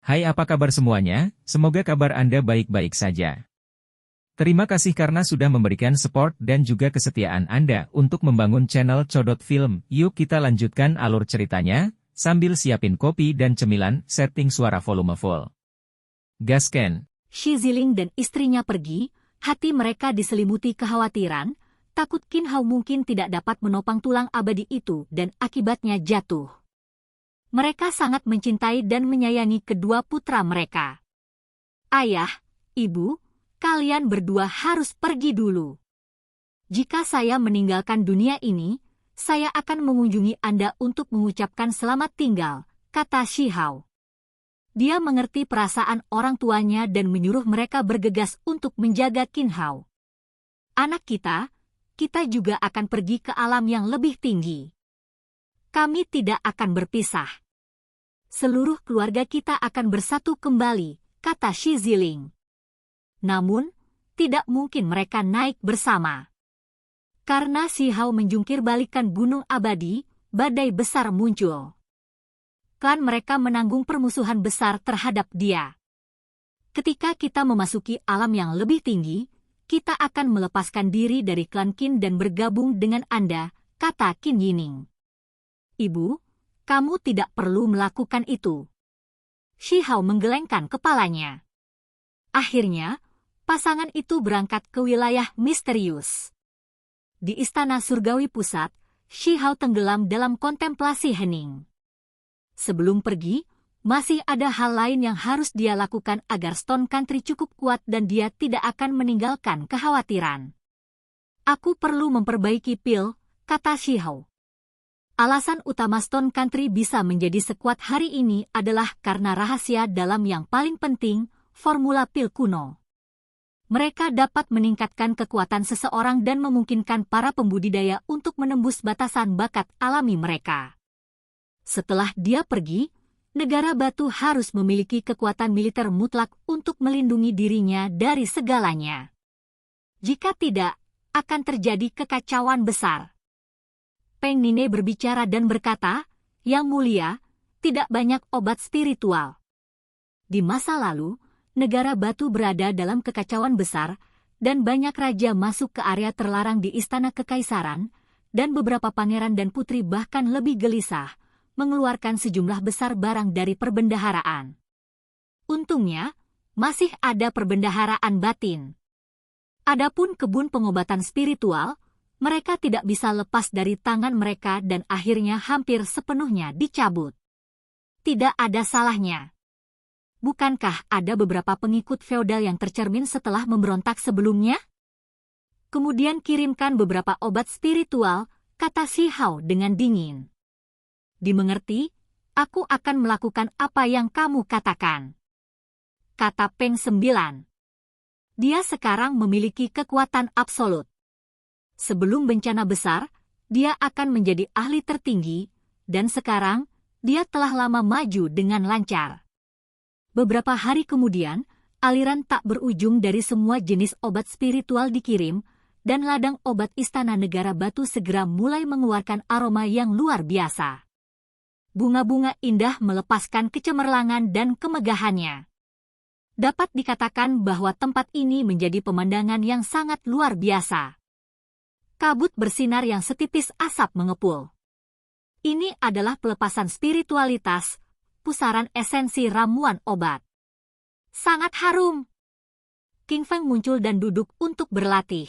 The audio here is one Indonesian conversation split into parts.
Hai, apa kabar semuanya? Semoga kabar Anda baik-baik saja. Terima kasih karena sudah memberikan support dan juga kesetiaan Anda untuk membangun channel Codot Film. Yuk kita lanjutkan alur ceritanya, sambil siapin kopi dan cemilan, setting suara volume full. Gasken. Shi Ziling dan istrinya pergi, hati mereka diselimuti kekhawatiran, takut Qin Hao mungkin tidak dapat menopang tulang abadi itu dan akibatnya jatuh. Mereka sangat mencintai dan menyayangi kedua putra mereka. Ayah, ibu, kalian berdua harus pergi dulu. Jika saya meninggalkan dunia ini, saya akan mengunjungi Anda untuk mengucapkan selamat tinggal, kata Shi Hao. Dia mengerti perasaan orang tuanya dan menyuruh mereka bergegas untuk menjaga Qin Hao. Anak kita juga akan pergi ke alam yang lebih tinggi. Kami tidak akan berpisah. Seluruh keluarga kita akan bersatu kembali, kata Shi Ziling. Namun, tidak mungkin mereka naik bersama. Karena Shi Hao menjungkir balikan gunung abadi, badai besar muncul. Klan mereka menanggung permusuhan besar terhadap dia. Ketika kita memasuki alam yang lebih tinggi, kita akan melepaskan diri dari klan Qin dan bergabung dengan Anda, kata Qin Yining. Ibu, kamu tidak perlu melakukan itu. Shi Hao menggelengkan kepalanya. Akhirnya, pasangan itu berangkat ke wilayah misterius. Di Istana Surgawi Pusat, Shi Hao tenggelam dalam kontemplasi hening. Sebelum pergi, masih ada hal lain yang harus dia lakukan agar Stone Country cukup kuat dan dia tidak akan meninggalkan kekhawatiran. Aku perlu memperbaiki pil, kata Shi Hao. Alasan utama Stone Country bisa menjadi sekuat hari ini adalah karena rahasia dalam yang paling penting, formula pil kuno. Mereka dapat meningkatkan kekuatan seseorang dan memungkinkan para pembudidaya untuk menembus batasan bakat alami mereka. Setelah dia pergi, negara batu harus memiliki kekuatan militer mutlak untuk melindungi dirinya dari segalanya. Jika tidak, akan terjadi kekacauan besar. Peng Nine berbicara dan berkata, Yang Mulia, tidak banyak obat spiritual. Di masa lalu, negara batu berada dalam kekacauan besar, dan banyak raja masuk ke area terlarang di Istana Kekaisaran, dan beberapa pangeran dan putri bahkan lebih gelisah, mengeluarkan sejumlah besar barang dari perbendaharaan. Untungnya, masih ada perbendaharaan batin. Adapun kebun pengobatan spiritual, mereka tidak bisa lepas dari tangan mereka dan akhirnya hampir sepenuhnya dicabut. Tidak ada salahnya. Bukankah ada beberapa pengikut feodal yang tercermin setelah memberontak sebelumnya? Kemudian kirimkan beberapa obat spiritual, kata Shi Hao dengan dingin. Dimengerti, aku akan melakukan apa yang kamu katakan, kata Peng 9. Dia sekarang memiliki kekuatan absolut. Sebelum bencana besar, dia akan menjadi ahli tertinggi, dan sekarang, dia telah lama maju dengan lancar. Beberapa hari kemudian, aliran tak berujung dari semua jenis obat spiritual dikirim, dan ladang obat Istana Negara Batu segera mulai mengeluarkan aroma yang luar biasa. Bunga-bunga indah melepaskan kecemerlangan dan kemegahannya. Dapat dikatakan bahwa tempat ini menjadi pemandangan yang sangat luar biasa. Kabut bersinar yang setipis asap mengepul. Ini adalah pelepasan spiritualitas, pusaran esensi ramuan obat. Sangat harum. King Feng muncul dan duduk untuk berlatih.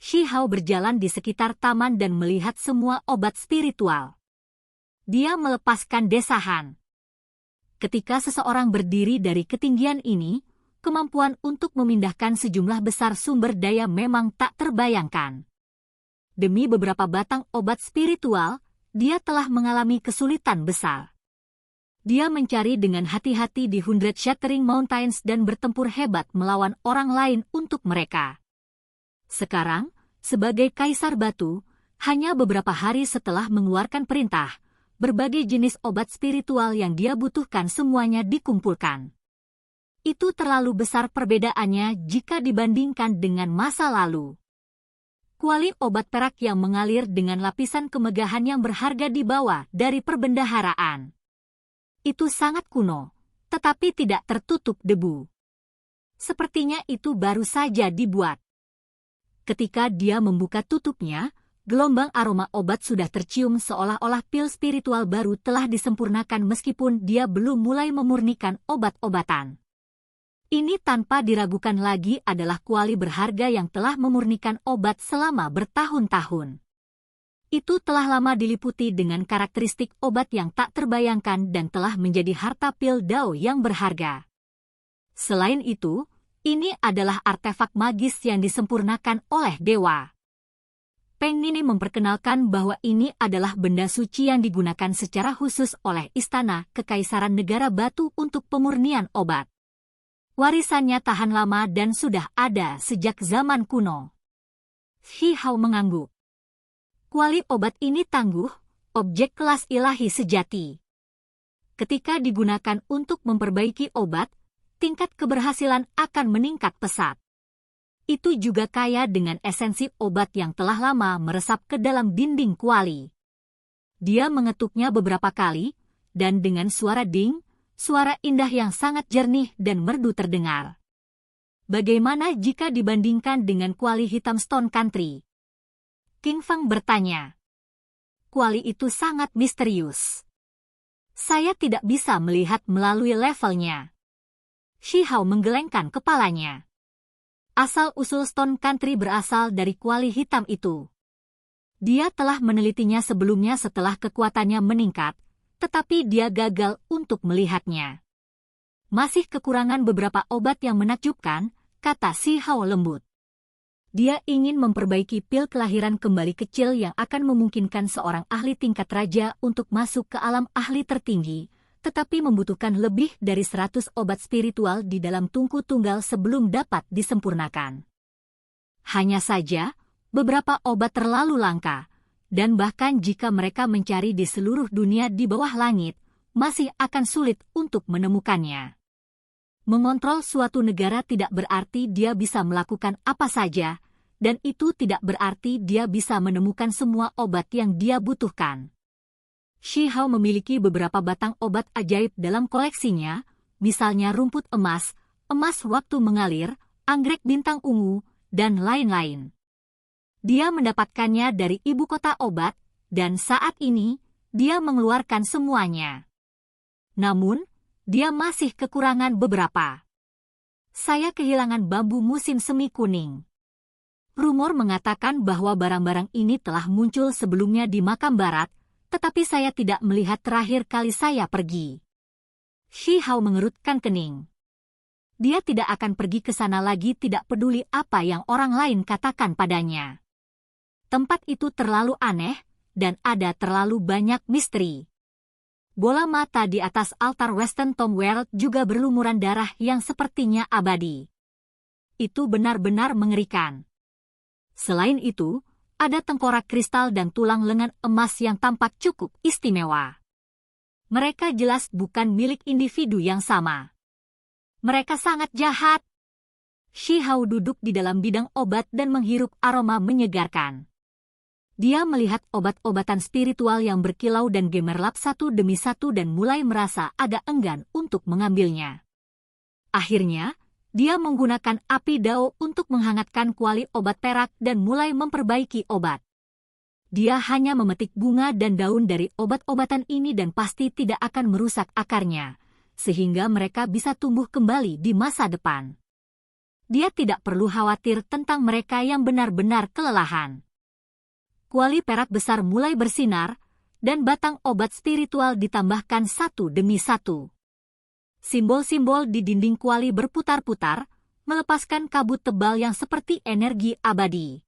Shi Hao berjalan di sekitar taman dan melihat semua obat spiritual. Dia melepaskan desahan. Ketika seseorang berdiri dari ketinggian ini, kemampuan untuk memindahkan sejumlah besar sumber daya memang tak terbayangkan. Demi beberapa batang obat spiritual, dia telah mengalami kesulitan besar. Dia mencari dengan hati-hati di Hundred Shattering Mountains dan bertempur hebat melawan orang lain untuk mereka. Sekarang, sebagai Kaisar Batu, hanya beberapa hari setelah mengeluarkan perintah, berbagai jenis obat spiritual yang dia butuhkan semuanya dikumpulkan. Itu terlalu besar perbedaannya jika dibandingkan dengan masa lalu. Kuali obat perak yang mengalir dengan lapisan kemegahan yang berharga di bawah dari perbendaharaan. Itu sangat kuno, tetapi tidak tertutup debu. Sepertinya itu baru saja dibuat. Ketika dia membuka tutupnya, gelombang aroma obat sudah tercium seolah-olah pil spiritual baru telah disempurnakan meskipun dia belum mulai memurnikan obat-obatan. Ini tanpa diragukan lagi adalah kuali berharga yang telah memurnikan obat selama bertahun-tahun. Itu telah lama diliputi dengan karakteristik obat yang tak terbayangkan dan telah menjadi harta pil Dao yang berharga. Selain itu, ini adalah artefak magis yang disempurnakan oleh dewa. Peng Nini memperkenalkan bahwa ini adalah benda suci yang digunakan secara khusus oleh Istana Kekaisaran Negara Batu untuk pemurnian obat. Warisannya tahan lama dan sudah ada sejak zaman kuno. Shi Hao mengangguk. Kuali obat ini tangguh, objek kelas ilahi sejati. Ketika digunakan untuk memperbaiki obat, tingkat keberhasilan akan meningkat pesat. Itu juga kaya dengan esensi obat yang telah lama meresap ke dalam dinding kuali. Dia mengetuknya beberapa kali, dan dengan suara ding, suara indah yang sangat jernih dan merdu terdengar. Bagaimana jika dibandingkan dengan kuali hitam Stone Country? King Feng bertanya. Kuali itu sangat misterius. Saya tidak bisa melihat melalui levelnya. Shi Hao menggelengkan kepalanya. Asal-usul Stone Country berasal dari kuali hitam itu. Dia telah menelitinya sebelumnya setelah kekuatannya meningkat, tetapi dia gagal untuk melihatnya. Masih kekurangan beberapa obat yang menakjubkan, kata Shi Hao lembut. Dia ingin memperbaiki pil kelahiran kembali kecil yang akan memungkinkan seorang ahli tingkat raja untuk masuk ke alam ahli tertinggi, tetapi membutuhkan lebih dari 100 obat spiritual di dalam tungku tunggal sebelum dapat disempurnakan. Hanya saja, beberapa obat terlalu langka, dan bahkan jika mereka mencari di seluruh dunia di bawah langit, masih akan sulit untuk menemukannya. Mengontrol suatu negara tidak berarti dia bisa melakukan apa saja, dan itu tidak berarti dia bisa menemukan semua obat yang dia butuhkan. Shi Hao memiliki beberapa batang obat ajaib dalam koleksinya, misalnya rumput emas, emas waktu mengalir, anggrek bintang ungu, dan lain-lain. Dia mendapatkannya dari ibu kota obat, dan saat ini, dia mengeluarkan semuanya. Namun, dia masih kekurangan beberapa. Saya kehilangan bambu musim semi kuning. Rumor mengatakan bahwa barang-barang ini telah muncul sebelumnya di makam barat, tetapi saya tidak melihat terakhir kali saya pergi. Shi Hao mengerutkan kening. Dia tidak akan pergi ke sana lagi tidak peduli apa yang orang lain katakan padanya. Tempat itu terlalu aneh, dan ada terlalu banyak misteri. Bola mata di atas altar Western Tomb World juga berlumuran darah yang sepertinya abadi. Itu benar-benar mengerikan. Selain itu, ada tengkorak kristal dan tulang lengan emas yang tampak cukup istimewa. Mereka jelas bukan milik individu yang sama. Mereka sangat jahat. Shi Hao duduk di dalam bidang obat dan menghirup aroma menyegarkan. Dia melihat obat-obatan spiritual yang berkilau dan gemerlap satu demi satu dan mulai merasa agak enggan untuk mengambilnya. Akhirnya, dia menggunakan api Dao untuk menghangatkan kuali obat perak dan mulai memperbaiki obat. Dia hanya memetik bunga dan daun dari obat-obatan ini dan pasti tidak akan merusak akarnya, sehingga mereka bisa tumbuh kembali di masa depan. Dia tidak perlu khawatir tentang mereka yang benar-benar kelelahan. Kuali perak besar mulai bersinar, dan batang obat spiritual ditambahkan satu demi satu. Simbol-simbol di dinding kuali berputar-putar, melepaskan kabut tebal yang seperti energi abadi.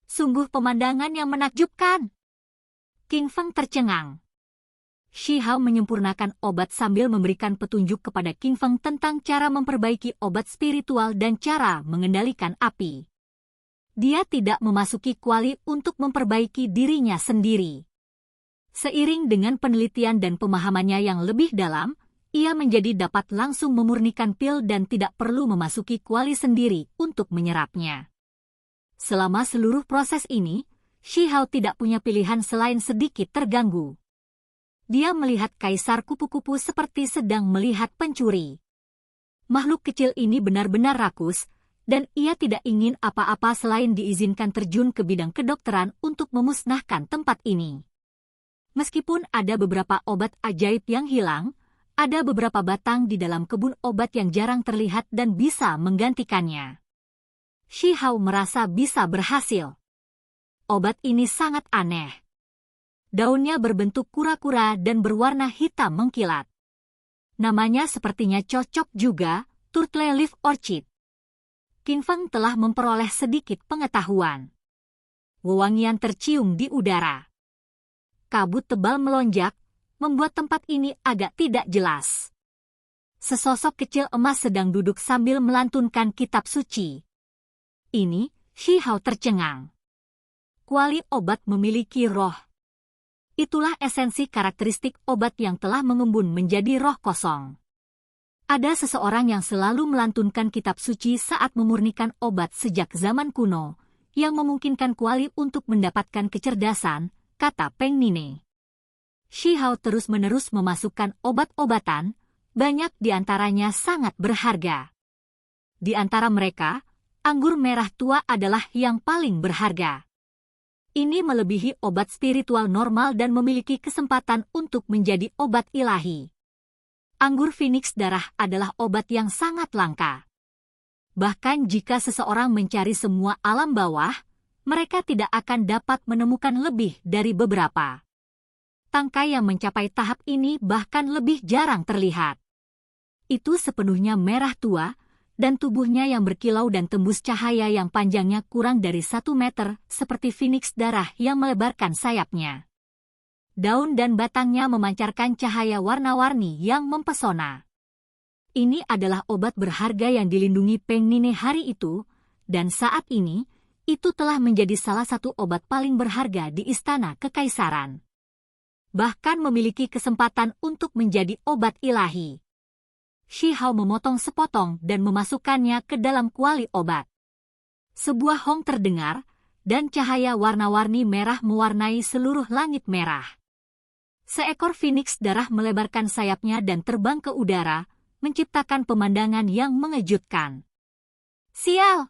Sungguh pemandangan yang menakjubkan. King Feng tercengang. Shi Hao menyempurnakan obat sambil memberikan petunjuk kepada King Feng tentang cara memperbaiki obat spiritual dan cara mengendalikan api. Dia tidak memasuki kuali untuk memperbaiki dirinya sendiri. Seiring dengan penelitian dan pemahamannya yang lebih dalam, ia menjadi dapat langsung memurnikan pil dan tidak perlu memasuki kuali sendiri untuk menyerapnya. Selama seluruh proses ini, Shi Hao tidak punya pilihan selain sedikit terganggu. Dia melihat kaisar kupu-kupu seperti sedang melihat pencuri. Makhluk kecil ini benar-benar rakus, dan ia tidak ingin apa-apa selain diizinkan terjun ke bidang kedokteran untuk memusnahkan tempat ini. Meskipun ada beberapa obat ajaib yang hilang, ada beberapa batang di dalam kebun obat yang jarang terlihat dan bisa menggantikannya. Shi Hao merasa bisa berhasil. Obat ini sangat aneh. Daunnya berbentuk kura-kura dan berwarna hitam mengkilat. Namanya sepertinya cocok juga, Turtle Leaf Orchid. Qin Feng telah memperoleh sedikit pengetahuan. Wewangian tercium di udara. Kabut tebal melonjak, membuat tempat ini agak tidak jelas. Sesosok kecil emas sedang duduk sambil melantunkan kitab suci. Ini, Shi Hao tercengang. Kuali obat memiliki roh. Itulah esensi karakteristik obat yang telah mengembun menjadi roh kosong. Ada seseorang yang selalu melantunkan kitab suci saat memurnikan obat sejak zaman kuno, yang memungkinkan kuali untuk mendapatkan kecerdasan, kata Peng Nine. Shi Hao terus-menerus memasukkan obat-obatan, banyak di antaranya sangat berharga. Di antara mereka, anggur merah tua adalah yang paling berharga. Ini melebihi obat spiritual normal dan memiliki kesempatan untuk menjadi obat ilahi. Anggur Phoenix darah adalah obat yang sangat langka. Bahkan jika seseorang mencari semua alam bawah, mereka tidak akan dapat menemukan lebih dari beberapa. Tangkai yang mencapai tahap ini bahkan lebih jarang terlihat. Itu sepenuhnya merah tua, dan tubuhnya yang berkilau dan tembus cahaya yang panjangnya kurang dari 1 meter, seperti Phoenix darah yang melebarkan sayapnya. Daun dan batangnya memancarkan cahaya warna-warni yang mempesona. Ini adalah obat berharga yang dilindungi Peng Nine hari itu, dan saat ini, itu telah menjadi salah satu obat paling berharga di istana kekaisaran. Bahkan memiliki kesempatan untuk menjadi obat ilahi. Shi Hao memotong sepotong dan memasukkannya ke dalam kuali obat. Sebuah hong terdengar, dan cahaya warna-warni merah mewarnai seluruh langit merah. Seekor Phoenix darah melebarkan sayapnya dan terbang ke udara, menciptakan pemandangan yang mengejutkan. Sial!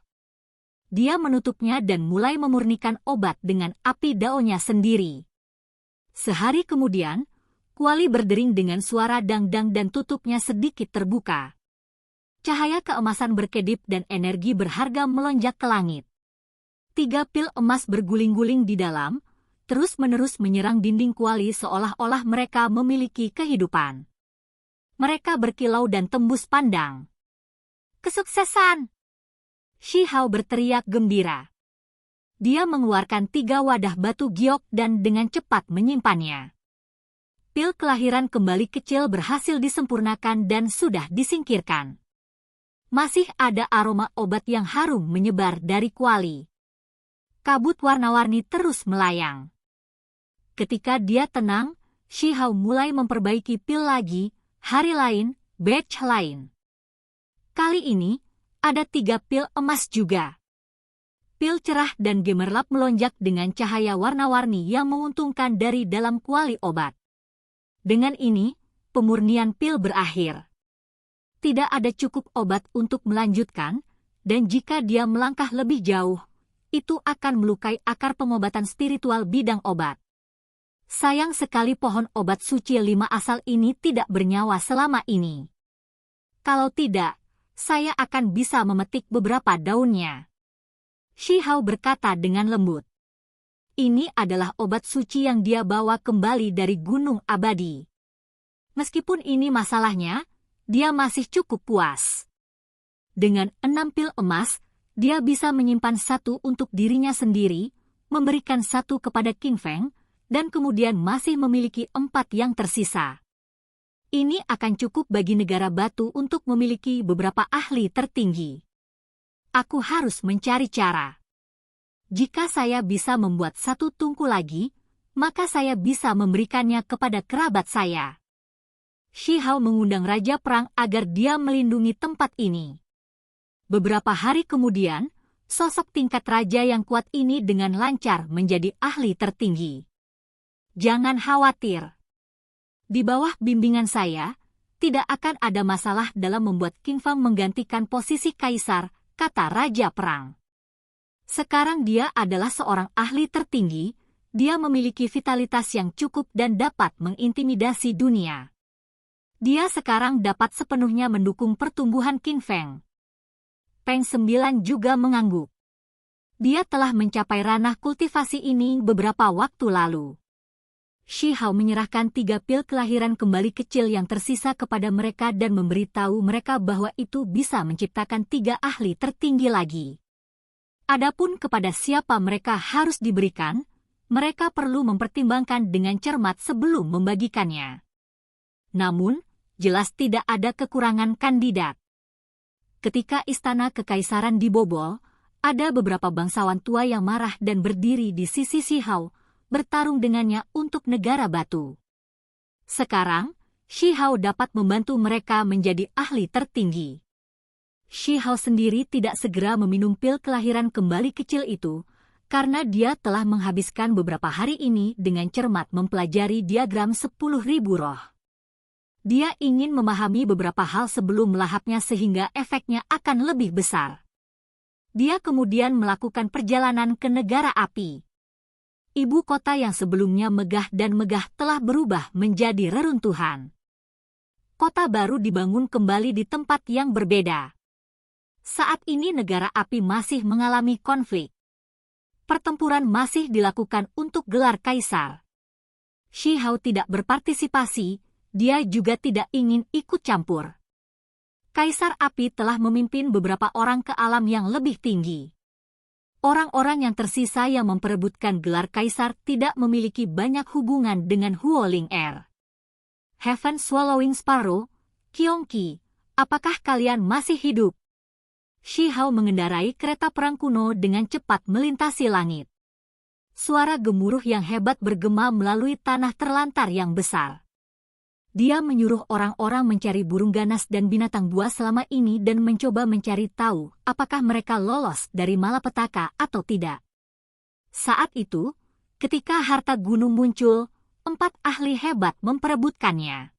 Dia menutupnya dan mulai memurnikan obat dengan api daunnya sendiri. Sehari kemudian, kuali berdering dengan suara dang-dang dan tutupnya sedikit terbuka. Cahaya keemasan berkedip dan energi berharga melonjak ke langit. 3 pil emas berguling-guling di dalam, terus-menerus menyerang dinding kuali seolah-olah mereka memiliki kehidupan. Mereka berkilau dan tembus pandang. Kesuksesan! Shi Hao berteriak gembira. Dia mengeluarkan 3 wadah batu giok dan dengan cepat menyimpannya. Pil kelahiran kembali kecil berhasil disempurnakan dan sudah disingkirkan. Masih ada aroma obat yang harum menyebar dari kuali. Kabut warna-warni terus melayang. Ketika dia tenang, Shi Hao mulai memperbaiki pil lagi, hari lain, batch lain. Kali ini, ada 3 pil emas juga. Pil cerah dan gemerlap melonjak dengan cahaya warna-warni yang menguntungkan dari dalam kuali obat. Dengan ini, pemurnian pil berakhir. Tidak ada cukup obat untuk melanjutkan, dan jika dia melangkah lebih jauh, itu akan melukai akar pengobatan spiritual bidang obat. Sayang sekali pohon obat suci 5 asal ini tidak bernyawa selama ini. Kalau tidak, saya akan bisa memetik beberapa daunnya. Shi Hao berkata dengan lembut. Ini adalah obat suci yang dia bawa kembali dari Gunung Abadi. Meskipun ini masalahnya, dia masih cukup puas. Dengan 6 pil emas, dia bisa menyimpan 1 untuk dirinya sendiri, memberikan 1 kepada Qin Feng, dan kemudian masih memiliki 4 yang tersisa. Ini akan cukup bagi negara batu untuk memiliki beberapa ahli tertinggi. Aku harus mencari cara. Jika saya bisa membuat 1 tungku lagi, maka saya bisa memberikannya kepada kerabat saya. Shi Hao mengundang Raja Perang agar dia melindungi tempat ini. Beberapa hari kemudian, sosok tingkat raja yang kuat ini dengan lancar menjadi ahli tertinggi. Jangan khawatir. Di bawah bimbingan saya, tidak akan ada masalah dalam membuat Qin Fang menggantikan posisi kaisar, kata Raja Perang. Sekarang dia adalah seorang ahli tertinggi, dia memiliki vitalitas yang cukup dan dapat mengintimidasi dunia. Dia sekarang dapat sepenuhnya mendukung pertumbuhan Qin Fang. Peng Sembilan juga mengangguk. Dia telah mencapai ranah kultivasi ini beberapa waktu lalu. Shi Hao menyerahkan 3 pil kelahiran kembali kecil yang tersisa kepada mereka dan memberitahu mereka bahwa itu bisa menciptakan 3 ahli tertinggi lagi. Adapun kepada siapa mereka harus diberikan, mereka perlu mempertimbangkan dengan cermat sebelum membagikannya. Namun, jelas tidak ada kekurangan kandidat. Ketika istana kekaisaran dibobol, ada beberapa bangsawan tua yang marah dan berdiri di sisi Shi Hao, bertarung dengannya untuk negara batu. Sekarang, Shi Hao dapat membantu mereka menjadi ahli tertinggi. Shi Hao sendiri tidak segera meminum pil kelahiran kembali kecil itu, karena dia telah menghabiskan beberapa hari ini dengan cermat mempelajari diagram 10.000 roh. Dia ingin memahami beberapa hal sebelum melahapnya sehingga efeknya akan lebih besar. Dia kemudian melakukan perjalanan ke negara api. Ibu kota yang sebelumnya megah dan megah telah berubah menjadi reruntuhan. Kota baru dibangun kembali di tempat yang berbeda. Saat ini negara api masih mengalami konflik. Pertempuran masih dilakukan untuk gelar kaisar. Shi Hao tidak berpartisipasi, dia juga tidak ingin ikut campur. Kaisar api telah memimpin beberapa orang ke alam yang lebih tinggi. Orang-orang yang tersisa yang memperebutkan gelar kaisar tidak memiliki banyak hubungan dengan Huoling Air. Heaven Swallowing Sparrow, Qiongqi, apakah kalian masih hidup? Shi Hao mengendarai kereta perang kuno dengan cepat melintasi langit. Suara gemuruh yang hebat bergema melalui tanah terlantar yang besar. Dia menyuruh orang-orang mencari burung ganas dan binatang buas selama ini dan mencoba mencari tahu apakah mereka lolos dari malapetaka atau tidak. Saat itu, ketika harta gunung muncul, 4 ahli hebat memperebutkannya.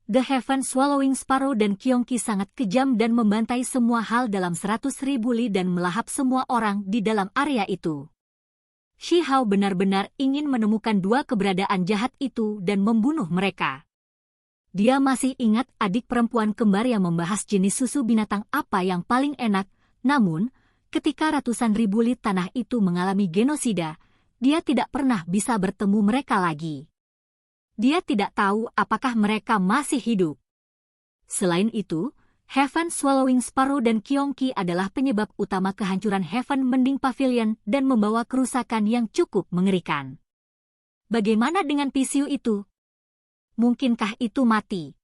The Heaven Swallowing Sparrow dan Qiongqi sangat kejam dan membantai semua hal dalam 100.000 li dan melahap semua orang di dalam area itu. Shi Hao benar-benar ingin menemukan 2 keberadaan jahat itu dan membunuh mereka. Dia masih ingat adik perempuan kembar yang membahas jenis susu binatang apa yang paling enak, namun, ketika ratusan ribu lit tanah itu mengalami genosida, dia tidak pernah bisa bertemu mereka lagi. Dia tidak tahu apakah mereka masih hidup. Selain itu, Heaven Swallowing Sparrow dan Qiongqi adalah penyebab utama kehancuran Heaven Mending Pavilion dan membawa kerusakan yang cukup mengerikan. Bagaimana dengan Pisiu itu? Mungkinkah itu mati?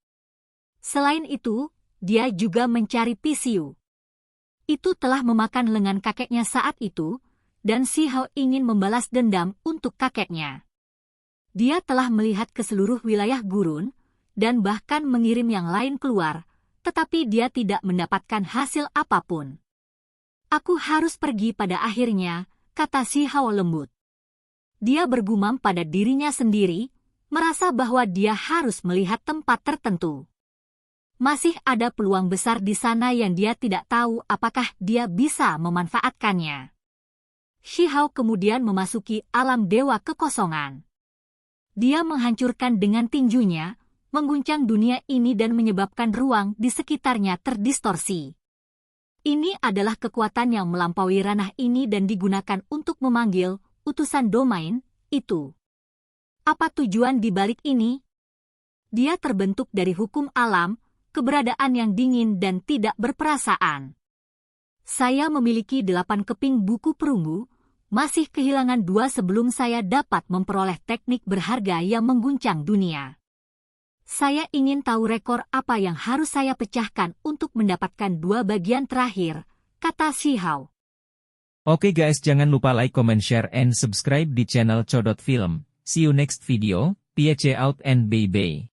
Selain itu, dia juga mencari Pisiu. Itu telah memakan lengan kakeknya saat itu, dan Shi Hao ingin membalas dendam untuk kakeknya. Dia telah melihat ke seluruh wilayah gurun, dan bahkan mengirim yang lain keluar, tetapi dia tidak mendapatkan hasil apapun. Aku harus pergi pada akhirnya, kata Shi Hao lembut. Dia bergumam pada dirinya sendiri, merasa bahwa dia harus melihat tempat tertentu. Masih ada peluang besar di sana yang dia tidak tahu apakah dia bisa memanfaatkannya. Shi Hao kemudian memasuki alam dewa kekosongan. Dia menghancurkan dengan tinjunya, mengguncang dunia ini dan menyebabkan ruang di sekitarnya terdistorsi. Ini adalah kekuatan yang melampaui ranah ini dan digunakan untuk memanggil utusan domain itu. Apa tujuan di balik ini? Dia terbentuk dari hukum alam, keberadaan yang dingin dan tidak berperasaan. Saya memiliki 8 keping buku perunggu, masih kehilangan 2 sebelum saya dapat memperoleh teknik berharga yang mengguncang dunia. Saya ingin tahu rekor apa yang harus saya pecahkan untuk mendapatkan 2 bagian terakhir, kata Shi Hao. Oke guys, jangan lupa like, comment, share, and subscribe di channel Codot Film. See you next video, peace out and bye-bye.